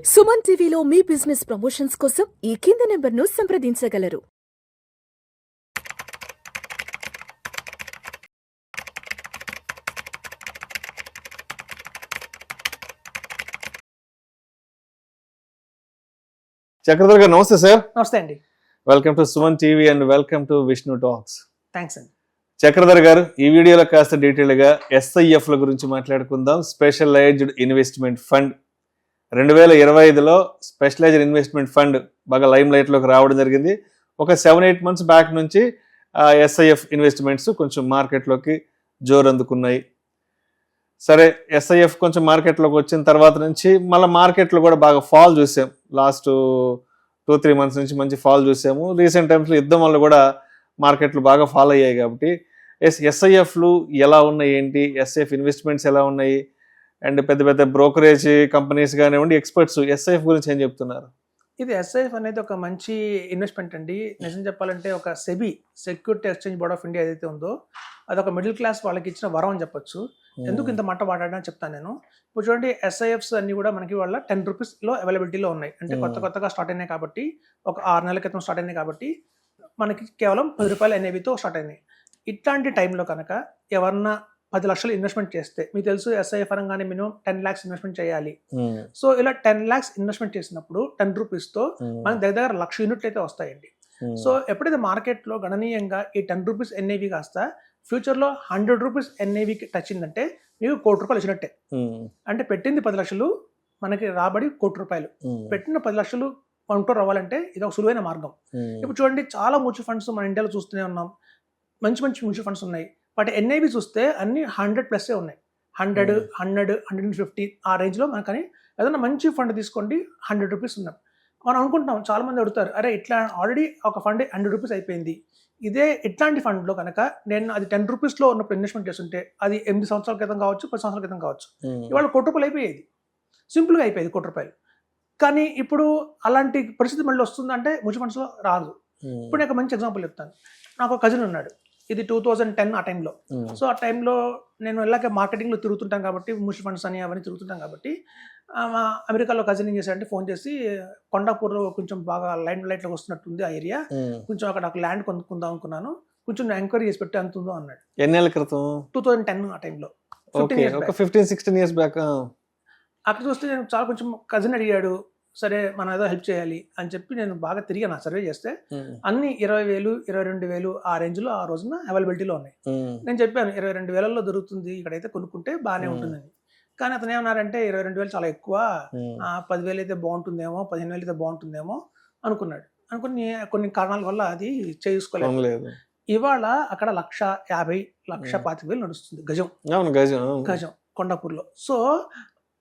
సుమన్ టీవీలో మీ business promotions కోసం ఈ కింది నెంబర్ను సంప్రదించగలరు. చక్రధర్ గారు నమస్తే సార్. నమస్తే అండి. Welcome to Suman TV and welcome to Vishnu talks. Thanks అండి. చక్రధర్ గారు, ఈ వీడియోలో కాస్త డీటెయిల్ గా SIF ల గురించి మాట్లాడుకుందాం. స్పెషలైజ్డ్ ఇన్వెస్ట్మెంట్ ఫండ్ 2025లో స్పెషలైజ్డ్ ఇన్వెస్ట్మెంట్ ఫండ్ బాగా లైమ్ లైట్ లోకి రావడం జరిగింది. ఒక 7-8 months బ్యాక్ నుంచి SIF ఇన్వెస్ట్మెంట్స్ కొంచెం మార్కెట్లోకి జోరందుకున్నాయి. సరే, SIF కొంచెం మార్కెట్లోకి వచ్చిన తర్వాత నుంచి మళ్ళీ మార్కెట్లో కూడా బాగా ఫాల్ చూసాం. లాస్ట్ 2-3 months నుంచి మంచి ఫాల్ చూసాము. రీసెంట్ టైమ్స్లో యుద్ధం వల్ల కూడా మార్కెట్లు బాగా ఫాల్ అయ్యాయి. కాబట్టి SIFలు ఎలా ఉన్నాయి, ఏంటి SIF ఇన్వెస్ట్మెంట్స్ ఎలా ఉన్నాయి, అండ్ పెద్ద పెద్ద బ్రోకరేజ్ కంపెనీస్ కానివ్వండి, ఎక్స్పర్ట్స్ SIF గురించి ఏం చెప్తున్నారు? ఇది SIF అనేది ఒక మంచి ఇన్వెస్ట్మెంట్ అండి. నిజం చెప్పాలంటే ఒక SEBI security exchange board of India ఏదైతే ఉందో అదొక మిడిల్ క్లాస్ వాళ్ళకి ఇచ్చిన వరం అని చెప్పొచ్చు. ఎందుకు ఇంత మాట మాట్లాడని చెప్తాను నేను. ఇప్పుడు చూడండి, SIFs అన్ని కూడా మనకి వాళ్ళ 10 రూపీస్లో అవైలబిలిటీలో ఉన్నాయి. అంటే కొత్తగా స్టార్ట్ అయినాయి కాబట్టి, ఒక 6 నెలల క్రితం స్టార్ట్ అయినాయి కాబట్టి మనకి కేవలం 10 రూపాయల NAVతో స్టార్ట్ అయినాయి. ఇట్లాంటి టైంలో కనుక ఎవరన్నా 10 లక్షలు ఇన్వెస్ట్మెంట్ చేస్తే, మీకు తెలుసు SIF అనగానే మినిమం 10 lakhs ఇన్వెస్ట్మెంట్ చేయాలి. సో ఇలా 10 lakhs ఇన్వెస్ట్మెంట్ చేసినప్పుడు 10 రూపీస్తో మనకి దగ్గర 1,00,000 యూనిట్లు అయితే వస్తాయండి. సో ఎప్పుడైతే మార్కెట్లో గణనీయంగా ఈ 10 రూపీస్ NAV కాస్త ఫ్యూచర్లో 100 రూపీస్ NAVకి టచ్ అయిందంటే మీకు ₹1,00,00,000 వచ్చినట్టే. అంటే పెట్టింది 10 లక్షలు, మనకి రాబడి ₹1,00,00,000. పెట్టిన 10 లక్షలు 1 crore అవ్వాలంటే ఇది ఒక సులువైన మార్గం. ఇప్పుడు చూడండి, చాలా మ్యూచువల్ ఫండ్స్ మన ఇండియాలో చూస్తూనే ఉన్నాం. మంచి మ్యూచువల్ ఫండ్స్ ఉన్నాయి. బట్ NAV చూస్తే అన్ని 100+ ఉన్నాయి. 100, 150 ఆ రేంజ్లో మనకని ఏదైనా మంచి ఫండ్ తీసుకోండి, 100 రూపీస్ ఉన్నాం. మనం అనుకుంటాం, చాలా మంది అడుగుతారు, అరే ఇట్లా ఆల్రెడీ ఒక ఫండ్ 100 రూపీస్ అయిపోయింది, ఇదే ఇట్లాంటి ఫండ్లో కనుక నేను అది 10 రూపీస్లో ఉన్నప్పుడు ఇన్వెస్ట్మెంట్ చేస్తుంటే అది 8 సంవత్సరాల క్రితం కావచ్చు, 10 సంవత్సరాల క్రితం కావచ్చు, ఇవాళ ₹1,00,00,000 అయిపోయేది. సింపుల్గా అయిపోయేది ₹1,00,00,000. కానీ ఇప్పుడు అలాంటి పరిస్థితి మళ్ళీ వస్తుందంటే మ్యూచువల్ ఫండ్స్లో రాదు. ఇప్పుడు నేను ఒక మంచి ఎగ్జాంపుల్ చెప్తాను. నాకు ఒక కజిన్ ఉన్నాడు. ఇది 2010 ఆ టైంలో. సో ఆ టైంలో నేను వెళ్ళాక మార్కెటింగ్లో తిరుగుతుంటాం కాబట్టి, మ్యూచువల్ ఫండ్స్ అని అవన్నీ తిరుగుతుంటాం కాబట్టి, మా అమెరికాలో కజిన్ ఏం చేశాడంటే ఫోన్ చేసి, కొండాపూర్లో కొంచెం బాగా లైట్లోకి వస్తున్నట్టుంది ఆ ఏరియా, కొంచెం అక్కడ ల్యాండ్ కొనుక్కుందాం అనుకున్నాను, కొంచెం ఎంక్వైరీ చేసి పెట్టి అంతుందో అన్నాడు. ఎన్నేళ్ల క్రితం? 2010 ఆ టైంలో. 15-16 years బ్యాక్. అక్కడ చూస్తే నేను చాలా కొంచెం కజిన్ అడిగాడు, సరే మనం ఏదో హెల్ప్ చేయాలి అని చెప్పి నేను బాగా తిరిగి నా సర్వే చేస్తే అన్ని 20,000, 22,000 ఆ రేంజ్లో ఆ రోజున అవైలబిలిటీలో ఉన్నాయి. నేను చెప్పాను 22,000లో దొరుకుతుంది ఇక్కడైతే కొనుక్కుంటే బాగానే ఉంటుందని. కానీ అతను ఏమన్నారంటే 22,000 చాలా ఎక్కువ, 10,000 అయితే బాగుంటుందేమో, 15,000 అయితే బాగుంటుందేమో అనుకున్నాడు. అనుకుని కొన్ని కారణాల వల్ల అది చేసుకోలేదు. ఇవాళ అక్కడ 1,50,000, 1,25,000 నడుస్తుంది గజం కొండాపూర్లో. సో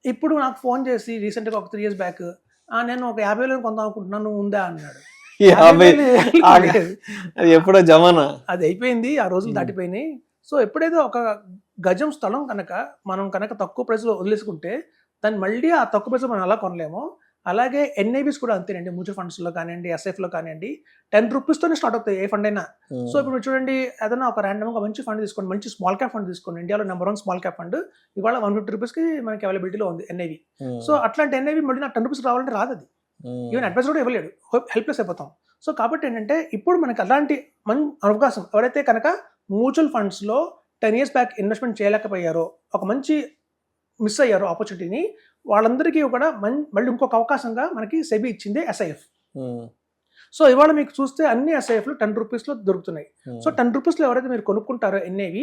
ఇప్పుడు నాకు ఫోన్ చేసి రీసెంట్గా ఒక 3 years బ్యాక్, నేను ఒక 50,000 కొందాం అనుకుంటున్నాను, ఉందా అన్నాడు. ఎప్పుడో జమానా అది అయిపోయింది, ఆ రోజులు దాటిపోయినాయి. సో ఎప్పుడైతే ఒక గజం స్థలం కనుక మనం కనుక తక్కువ ప్రైస్లో వదిలేసుకుంటే దాన్ని మళ్ళీ ఆ తక్కువ ప్రైస్లో మనం అలా కొనలేమో, అలాగే NAVs కూడా అంతేనండి. మ్యూచువల్ ఫండ్స్లో కానివ్వండి, SIFలో కానివ్వండి, 10 రూపీస్తోనే స్టార్ట్ అవుతాయి ఏ ఫండ్ అయినా. సో ఇప్పుడు చూడండి, ఏదైనా ఒక ర్యాండమ్గా మంచి ఫండ్ తీసుకోండి, మంచి స్మాల్ క్యాప్ ఫండ్ తీసుకోండి. ఇండియాలో నెంబర్ 1 స్మాల్ క్యాప్ ఫండ్ ఇవాళ 150 రూపీస్కి మనకి అవైలబిలిటీలో ఉంది NAV. సో అట్లాంటి NAV మళ్ళీ నాకు 10 రూపీస్ రావాలంటే రాదు. అది ఈవెన్ అడ్వైస్ కూడా ఇవ్వలేడు, హెల్ప్లెస్ అయిపోతాం. సో కాబట్టి ఏంటంటే ఇప్పుడు మనకి అలాంటి మంచి అవకాశం, ఎవరైతే కనుక మ్యూచువల్ ఫండ్స్లో 10 years బ్యాక్ ఇన్వెస్ట్మెంట్ చేయలేకపోయారో, ఒక మంచి మిస్ అయ్యారో ఆపర్చునిటీని, వాళ్ళందరికీ కూడా మళ్ళీ ఇంకొక అవకాశంగా మనకి సెబీ ఇచ్చింది SIF. సో ఇవాళ మీకు చూస్తే అన్ని SIFలు 10 రూపీస్లో దొరుకుతున్నాయి. సో 10 రూపీస్లో ఎవరైతే మీరు కొనుక్కుంటారో NAV,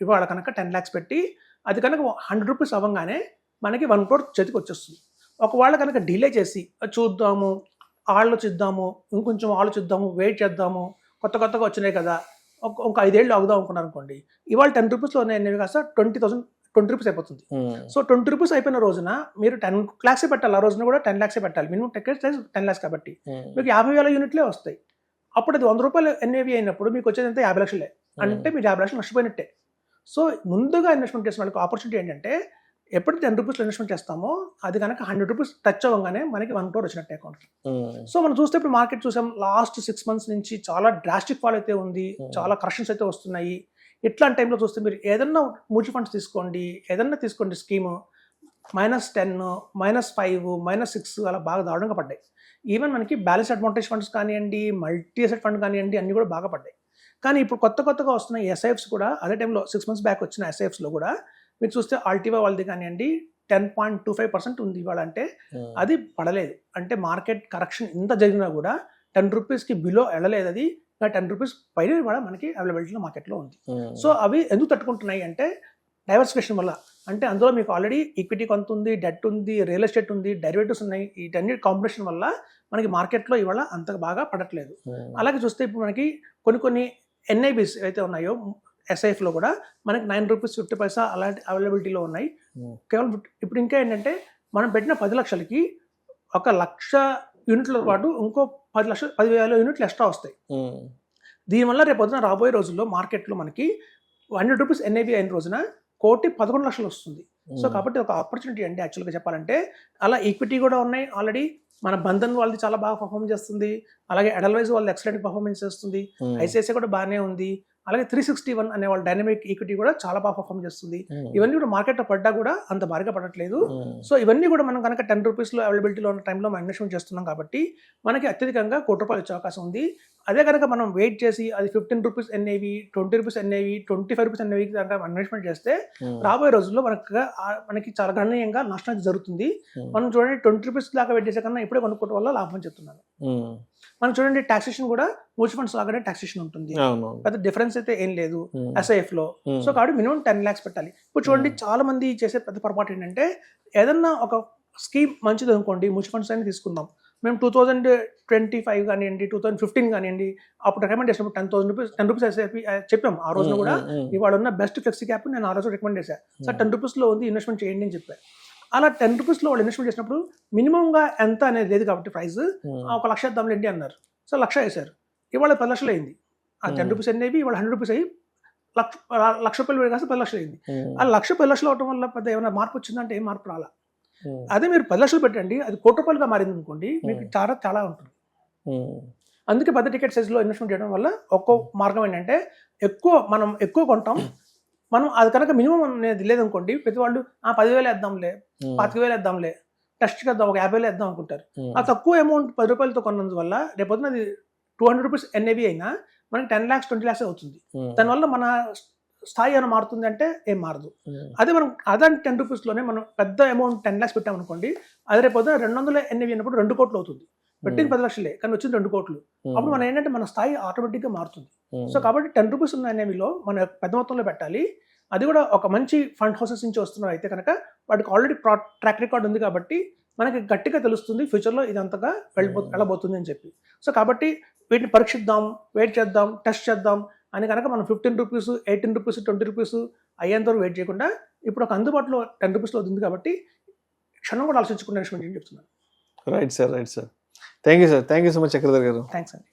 ఇవాళ కనుక 10 lakhs పెట్టి అది కనుక 100 రూపీస్ అవ్వగానే మనకి 1 crore చేతికి వచ్చేస్తుంది. ఒకవేళ కనుక డిలే చేసి చూద్దాము, ఆలోచిద్దాము, ఇంకొంచెం ఆలోచిద్దాము, వెయిట్ చేద్దాము, కొత్తగా వచ్చినాయి కదా, ఒక 5 ఏళ్ళు ఆగుదాం అనుకున్నారు అనుకోండి, ఇవాళ 10 రూపీస్లో ఉన్నాయి కాస్త 20 రూపీస్ అయిపోతుంది. సో 20 రూపీస్ అయిపోయిన రోజున మీరు 10 lakhs పెట్టాలి. ఆ రోజున కూడా 10 lakhs పెట్టాలి. మినిమం టికెట్ సైజ్ 10 lakhs కాబట్టి మీకు 50,000 యూనిట్లే వస్తాయి. అప్పుడు అది 100 రూపాయలు NAV అయినప్పుడు మీకు వచ్చేది అంతా 50 లక్షలే. అంటే మీరు 50 లక్షలు నష్టపోయినట్టే. సో ముందుగా ఇన్వెస్ట్మెంట్ చేసిన వాళ్ళకి ఆపర్చునిటీ ఏంటంటే, ఎప్పుడు 10 రూపీస్లో ఇన్వెస్ట్మెంట్ చేస్తామో అది కనుక 100 రూపీస్ టచ్ అవ్వగానే మనకి 1 crore వచ్చినట్టే అకౌంట్కి. సో మనం చూస్తే ఇప్పుడు మార్కెట్ చూసాం, లాస్ట్ 6 months నుంచి చాలా డ్రాస్టిక్ ఫాల్ అయితే ఉంది, చాలా కరెక్షన్స్ అయితే వస్తున్నాయి. ఇట్లాంటి టైంలో చూస్తే మీరు ఏదన్నా మ్యూచువల్ ఫండ్స్ తీసుకోండి, ఏదన్నా తీసుకోండి స్కీము, -10, -5, -6 అలా బాగా దారుణంగా పడ్డాయి. ఈవెన్ మనకి బ్యాలెన్స్ అడ్వాంటేజ్ ఫండ్స్ కానివ్వండి, మల్టీ అసెట్ ఫండ్ కానివ్వండి, అన్నీ కూడా బాగా పడ్డాయి. కానీ ఇప్పుడు కొత్తగా వస్తున్న ఎస్ఐఎఫ్స్ కూడా అదే టైంలో 6 months బ్యాక్ వచ్చిన ఎస్ఐఎఫ్స్లో కూడా మీరు చూస్తే ఆల్టివా వాళ్ళది కానివ్వండి 10.25% ఉంది ఇవాళ. అంటే అది పడలేదు. అంటే మార్కెట్ కరెక్షన్ ఇంత జరిగినా కూడా 10 రూపీస్కి బిలో వెళ్ళలేదు. అది 10 రూపీస్ పైన కూడా మనకి అవైలబిలిటీలో మార్కెట్లో ఉంది. సో అవి ఎందుకు తట్టుకుంటున్నాయి అంటే డైవర్సిఫికేషన్ వల్ల. అంటే అందులో మీకు ఆల్రెడీ ఈక్విటీ కొంత ఉంది, డెట్ ఉంది, రియల్ ఎస్టేట్ ఉంది, డెరివేటివ్స్ ఉన్నాయి. వీటన్నిటి కాంబినేషన్ వల్ల మనకి మార్కెట్లో ఇవాళ అంతగా బాగా పడట్లేదు. అలాగే చూస్తే ఇప్పుడు మనకి కొన్ని ఎన్ఐబీస్ అయితే ఉన్నాయో ఎస్ఐఎఫ్లో కూడా మనకి 9 రూపీస్ 50 పైసా అలాంటి అవైలబిలిటీలో ఉన్నాయి. కేవలం ఇప్పుడు ఇంకా ఏంటంటే మనం పెట్టిన 10 లక్షలకి 1,00,000 యూనిట్ల పాటు ఇంకో 10,000 యూనిట్లు ఎక్స్ట్రా వస్తాయి. దీనివల్ల రేపు పొద్దున రాబోయే రోజుల్లో మార్కెట్లో మనకి 100 రూపీస్ ఎన్ఐబీ అయిన రోజున 1,11,00,000 వస్తుంది. సో కాబట్టి ఒక ఆపర్చునిటీ అండి యాక్చువల్గా చెప్పాలంటే. అలా ఈక్విటీ కూడా ఉన్నాయి ఆల్రెడీ. మన బంధన్ వాళ్ళది చాలా బాగా పర్ఫార్మ్ చేస్తుంది. అలాగే ఎడల్వైజ్ వాళ్ళది ఎక్సలెంట్ పర్ఫార్మెన్స్ చేస్తుంది. ఐసిఐసిఐ కూడా బాగానే ఉంది. అలాగే 361 అనే వాళ్ళ డైనమిక్ ఈక్విటీ కూడా చాలా బాగా పర్ఫార్మ్ చేస్తుంది. ఇవన్నీ కూడా మార్కెట్లో పడ్డా కూడా అంత భారీగా పడట్లేదు. సో ఇవన్నీ కూడా మనం కనుక 10 రూపీస్లో అవైలబిలిటీలో ఉన్న టైంలో మనం ఇన్వెస్ట్మెంట్ చేస్తున్నాం కాబట్టి మనకి అత్యధికంగా ₹1,00,00,000 వచ్చే అవకాశం ఉంది. అదే కనుక మనం వెయిట్ చేసి అది 15 rupees NIV, 20 rupees NIV, 25 rupees ఎన్ఐవికి కనుక ఇన్వెస్ట్మెంట్ చేస్తే రాబోయే రోజుల్లో మనకి చాలా గణనీయంగా నష్టం జరుగుతుంది. మనం చూడండి 20 రూపీస్ దాకా వెయిట్ చేసే కన్నా ఇప్పుడే కొనుక్కోవడం వల్ల లాభం చెప్తున్నాను. మనం చూడండి టాక్సేషన్ కూడా మ్యూచువల్ ఫండ్స్ లాగానే టాక్సేషన్ ఉంటుంది. పెద్ద డిఫరెన్స్ అయితే ఏం లేదు ఎస్ఐఎఫ్ లో. సో కాబట్టి మినిమం 10 lakhs పెట్టాలి. ఇప్పుడు చూడండి చాలా మంది చేసే పెద్ద పొరపాటు ఏంటంటే ఏదన్నా ఒక స్కీమ్ మంచిది అనుకోండి, మ్యూచువల్ ఫండ్స్ అని తీసుకుందాం. మేము 2025 కానివ్వండి, 2015 కానివ్వండి, అప్పుడు రికమెండ్ చేసినప్పుడు 10 రూపీస్ ఎస్ఐపి చెప్పాం. ఆ రోజున కూడా ఇవాళ ఉన్న బెస్ట్ ఫ్లెక్సీ క్యాప్ నేను ఆ రోజు రికమెండ్ చేశాను. సార్ 10 రూపీస్లో ఉంది, ఇన్వెస్ట్మెంట్ చేయండి అని చెప్పాను. అలా 10 రూపీస్లో వాళ్ళు ఇన్వెస్ట్మెంట్ చేసినప్పుడు మినిమంగా ఎంత అనేది లేదు కాబట్టి ప్రైస్ 1,00,000 ఇద్దాంలేండి అన్నారు. సో 1,00,000 వేశారు. ఇవాళ 10 లక్షలు అయింది. ఆ 10 రూపీస్ అనేవి ఇవాళ 100 రూపీస్ అయ్యి ₹1,00,000 కాస్త 10 లక్షలు అయింది. ఆ 1,00,000 10 లక్షలు అవడం వల్ల పెద్ద ఏమైనా మార్పు వచ్చిందంటే ఏం మార్పు రాలా. అదే మీరు 10 లక్షలు పెట్టండి, అది ₹1,00,000 మారింది అనుకోండి, మీకు చాలా ఉంటుంది. అందుకే పెద్ద టికెట్ సైజ్లో ఇన్వెస్ట్మెంట్ చేయడం వల్ల ఒక్కో మార్గం ఏంటంటే మనం ఎక్కువ కొంటాం. మనం అది కనుక మినిమం అనేది లేదనుకోండి, ప్రతి వాళ్ళు 10,000 వేద్దాంలే, 25,000 వేద్దాంలే, టెస్ట్కి వేద్దాం, ఒక 50,000 వేద్దాం అనుకుంటారు. ఆ తక్కువ అమౌంట్ ₹10 కొన్నందువల్ల రేపొద్దున అది 200 రూపీస్ ఎన్ఏవి అయినా మనకి 10 lakhs 20 lakhs అవుతుంది. దానివల్ల మన స్థాయి ఏమైనా మారుతుంది అంటే ఏం మారదు. అదే మనం అదే 10 రూపీస్లోనే మనం పెద్ద అమౌంట్ 10 lakhs పెట్టామనుకోండి, అది రేపొద్దున 200 ఎన్ఏవి అయినప్పుడు 2 కోట్లు అవుతుంది. పెట్టింది 10 లక్షలే కానీ వచ్చింది 2 కోట్లు. అప్పుడు మనం ఏంటంటే మన స్థాయి ఆటోమేటిక్గా మారుతుంది. సో కాబట్టి 10 రూపీస్ ఉన్న ఎన్ఏవిలో మనం పెద్ద మొత్తంలో పెట్టాలి. అది కూడా ఒక మంచి ఫండ్ హౌసెస్ నుంచి వస్తున్నారు అయితే కనుక వాటికి ఆల్రెడీ ట్రాక్ రికార్డ్ ఉంది కాబట్టి మనకి గట్టిగా తెలుస్తుంది ఫ్యూచర్లో ఇది అంతగా వెళ్ళబోతుంది అని చెప్పి. సో కాబట్టి వీటిని పరీక్షిద్దాం, వెయిట్ చేద్దాం, టెస్ట్ చేద్దాం అని కనుక మనం 15 రూపీస్, 18 రూపీస్, 20 రూపీస్ అయ్యేంత వరకు వెయిట్ చేయకుండా ఇప్పుడు ఒక అందుబాటులో 10 రూపీస్లో ఉంది కాబట్టి క్షణం కూడా ఆలోచించుకునే ఇన్వెస్ట్మెంట్ చెప్తున్నాను. Right sir. Thank you so much Chakradhar గారు. థ్యాంక్స్ అండి.